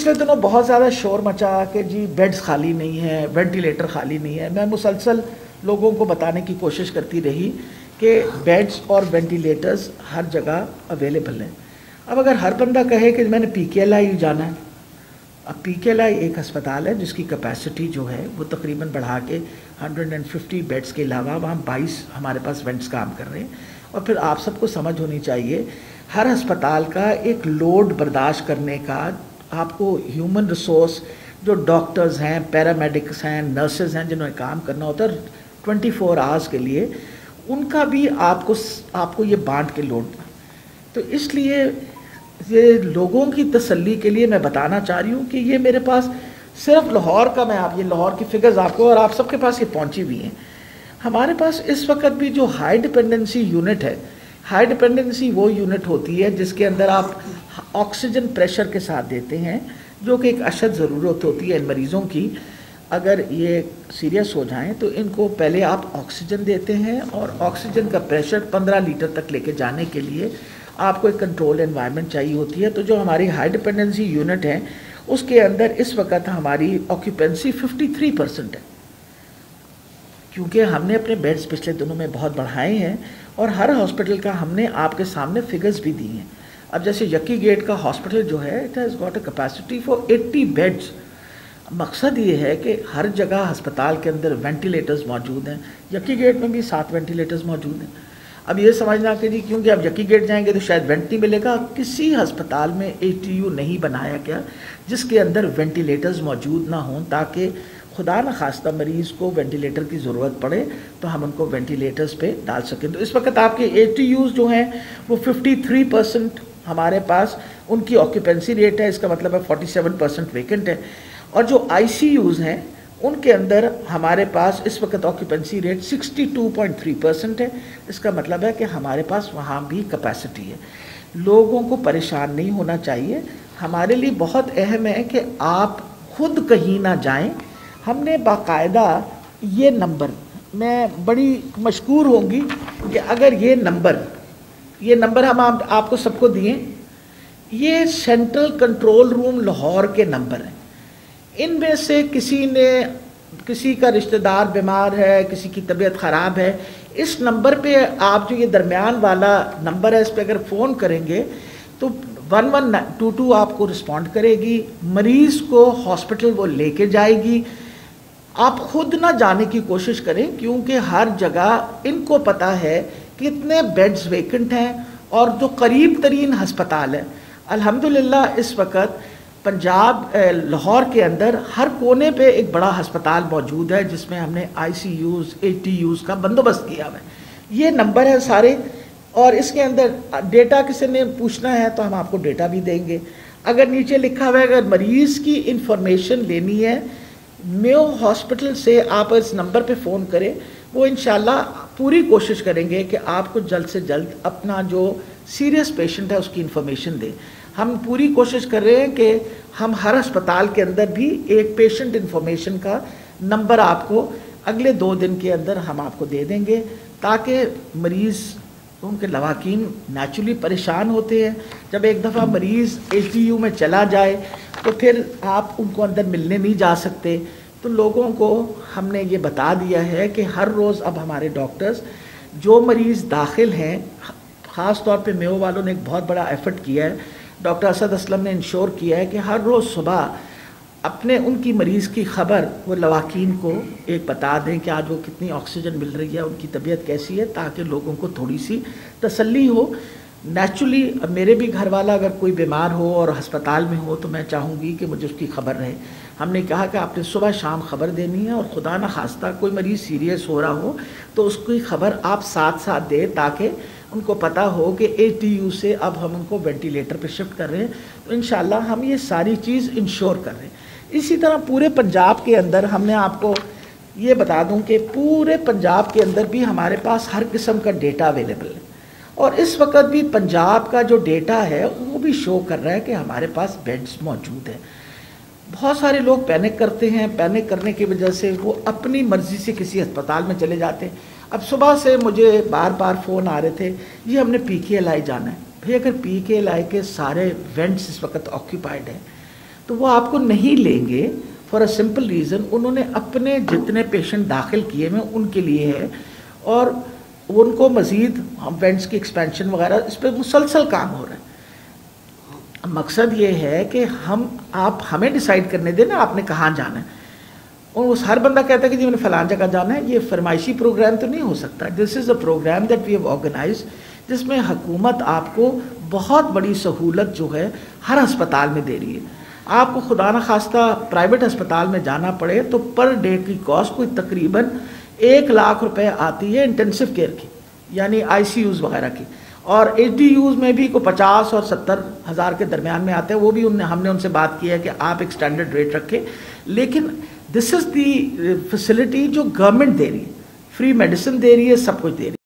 पिछले दिनों बहुत ज़्यादा शोर मचा कि जी बेड्स खाली नहीं है, वेंटिलेटर खाली नहीं है। मैं मुसलसल लोगों को बताने की कोशिश करती रही कि बेड्स और वेंटिलेटर्स हर जगह अवेलेबल हैं। अब अगर हर बंदा कहे कि मैंने PKLI जाना है, अब PKLI एक अस्पताल है जिसकी कैपेसिटी जो है वो तकरीबन बढ़ा के 150 बेड्स के अलावा वहाँ 22 हमारे पास वेंट्स काम कर रहे हैं। और फिर आप सबको समझ होनी चाहिए, हर अस्पताल का एक लोड बर्दाश्त करने का आपको ह्यूमन रिसोर्स जो डॉक्टर्स हैं, पैरामेडिक्स हैं, नर्सेज हैं जिन्होंने काम करना होता है 24 आवर्स के लिए, उनका भी आपको ये बांट के लोड। तो इसलिए ये लोगों की तसल्ली के लिए मैं बताना चाह रही हूँ कि ये मेरे पास सिर्फ लाहौर का, मैं आप ये लाहौर की फिगर्स आपको और आप सबके पास ये पहुँची हुई हैं। हमारे पास इस वक्त भी जो हाई डिपेंडेंसी यूनिट है, हाई डिपेंडेंसी वो यूनिट होती है जिसके अंदर आप ऑक्सीजन प्रेशर के साथ देते हैं, जो कि एक अशद ज़रूरत होती है इन मरीज़ों की। अगर ये सीरियस हो जाएं तो इनको पहले आप ऑक्सीजन देते हैं और ऑक्सीजन का प्रेशर 15 लीटर तक लेके जाने के लिए आपको एक कंट्रोल एनवायरनमेंट चाहिए होती है। तो जो हमारी हाई डिपेंडेंसी यूनिट है उसके अंदर इस वक्त हमारी ऑक्यूपेंसी 53% है, क्योंकि हमने अपने बेड्स पिछले दिनों में बहुत बढ़ाए हैं और हर हॉस्पिटल का हमने आपके सामने फिगर्स भी दी हैं। अब जैसे यकी गेट का हॉस्पिटल जो है, it has got a capacity for 80 beds. मकसद ये है कि हर जगह अस्पताल के अंदर वेंटिलेटर्स मौजूद हैं। यकी गेट में भी 7 वेंटिलेटर्स मौजूद हैं। अब ये समझना कि जी क्योंकि आप यकी गेट जाएंगे तो शायद वेंट नहीं मिलेगा, किसी अस्पताल में ATU नहीं बनाया गया जिसके अंदर वेंटिलेटर्स मौजूद ना हों, ताकि खुदा न खास्ता मरीज़ को वेंटिलेटर की ज़रूरत पड़े तो हम उनको वेंटिलेटर्स पे डाल सकें। तो इस वक्त आपके ATUs जो हैं वो 53% हमारे पास उनकी ऑक्यूपेंसी रेट है, इसका मतलब है 47% वेकेंट है। और जो ICUs हैं उनके अंदर हमारे पास इस वक्त ऑक्यूपेंसी रेट 62.3% है, इसका मतलब है कि हमारे पास वहाँ भी कैपेसिटी है। लोगों को परेशान नहीं होना चाहिए। हमारे लिए बहुत अहम है कि आप खुद कहीं ना जाएं। हमने बाकायदा ये नंबर, मैं बड़ी मशकूर होंगी कि अगर ये नंबर हम आपको सबको दिए, ये सेंट्रल कंट्रोल रूम लाहौर के नंबर हैं। इनमें से किसी का रिश्तेदार बीमार है, किसी की तबीयत ख़राब है, इस नंबर पे आप जो ये दरमियान वाला नंबर है इस पे अगर फ़ोन करेंगे तो 1122 आपको रिस्पॉन्ड करेगी, मरीज़ को हॉस्पिटल वो लेके जाएगी। आप खुद ना जाने की कोशिश करें, क्योंकि हर जगह इनको पता है कितने बेड्स वेकेंट हैं और जो करीब तरीन हस्पताल है। अल्हम्दुलिल्लाह इस वक्त पंजाब लाहौर के अंदर हर कोने पे एक बड़ा हस्पताल मौजूद है जिसमें हमने ICUs ATUs का बंदोबस्त किया हुआ है। ये नंबर है सारे, और इसके अंदर डेटा किसी ने पूछना है तो हम आपको डेटा भी देंगे। अगर नीचे लिखा हुआ है अगर मरीज़ की इंफॉर्मेशन लेनी है मेयो हॉस्पिटल से, आप इस नंबर पे फ़ोन करें, वो इंशाल्लाह पूरी कोशिश करेंगे कि आपको जल्द से जल्द अपना जो सीरियस पेशेंट है उसकी इंफॉर्मेशन दें। हम पूरी कोशिश कर रहे हैं कि हम हर अस्पताल के अंदर भी एक पेशेंट इंफॉर्मेशन का नंबर आपको अगले 2 दिन के अंदर हम आपको दे देंगे, ताकि मरीज़, उनके लवाकीन नेचुरली परेशान होते हैं। जब एक दफ़ा मरीज़ ATU में चला जाए तो फिर आप उनको अंदर मिलने नहीं जा सकते। तो लोगों को हमने ये बता दिया है कि हर रोज़ अब हमारे डॉक्टर्स जो मरीज़ दाखिल हैं, ख़ास तौर पे मेयो वालों ने एक बहुत बड़ा एफ़र्ट किया है, डॉक्टर असद असलम ने इंश्योर किया है कि हर रोज़ सुबह अपने उनकी मरीज़ की ख़बर वो लवाकीन को एक बता दें कि आज वो कितनी ऑक्सीजन मिल रही है, उनकी तबीयत कैसी है, ताकि लोगों को थोड़ी सी तसल्ली हो। नेचुरली अब मेरे भी घर वाला अगर कोई बीमार हो और अस्पताल में हो तो मैं चाहूँगी कि मुझे उसकी ख़बर रहे। हमने कहा कि आपने सुबह शाम ख़बर देनी है, और खुदा न खास्ता कोई मरीज़ सीरियस हो रहा हो तो उसकी ख़बर आप साथ साथ दें, ताकि उनको पता हो कि ATU से अब हम उनको वेंटिलेटर पे शिफ्ट कर रहे हैं। तो इंशाल्लाह हम ये सारी चीज़ इंश्योर कर रहे हैं। इसी तरह पूरे पंजाब के अंदर हमने आपको ये बता दूं कि पूरे पंजाब के अंदर भी हमारे पास हर किस्म का डेटा अवेलेबल है, और इस वक्त भी पंजाब का जो डेटा है वो भी शो कर रहा है कि हमारे पास बेड्स मौजूद हैं। बहुत सारे लोग पैनिक करते हैं, पैनिक करने की वजह से वो अपनी मर्ज़ी से किसी अस्पताल में चले जाते हैं। अब सुबह से मुझे बार बार फ़ोन आ रहे थे, ये हमने PKLI जाना है। भाई अगर PKLI के सारे वेंट्स इस वक्त ऑक्यूपाइड हैं تو وہ آپ کو نہیں لیں گے فار اے سمپل ریزن، انہوں نے اپنے جتنے پیشنٹ داخل کیے ہوئے ان کے لیے ہے، اور ان کو مزید بینڈس کی ایکسپینشن وغیرہ اس پہ مسلسل کام ہو رہا ہے۔ مقصد یہ ہے کہ آپ ہمیں ڈیسائیڈ کرنے دیں نا آپ نے کہاں جانا ہے، اور ہر بندہ کہتا ہے کہ جی میں نے فلان جگہ جانا ہے۔ یہ فرمائشی پروگرام تو نہیں ہو سکتا۔ This is a program that we have organized, جس میں حکومت آپ کو بہت بڑی سہولت جو ہے ہر ہسپتال میں دے رہی ہے۔ آپ کو خدا نخواستہ پرائیویٹ ہسپتال میں جانا پڑے تو پر ڈے کی کاسٹ کوئی تقریباً 1,00,000 روپے آتی ہے انٹینسو کیئر کی، یعنی آئی سی یوز وغیرہ کی، اور ایچ ڈی یوز میں بھی کوئی 50 اور 70 ہزار کے درمیان میں آتے ہیں۔ وہ بھی ہم نے ان سے بات کی ہے کہ آپ ایک سٹینڈرڈ ریٹ رکھیں، لیکن دس از دی فیسلٹی جو گورنمنٹ دے رہی ہے، فری میڈیسن دے رہی ہے، سب کچھ دے رہی ہے۔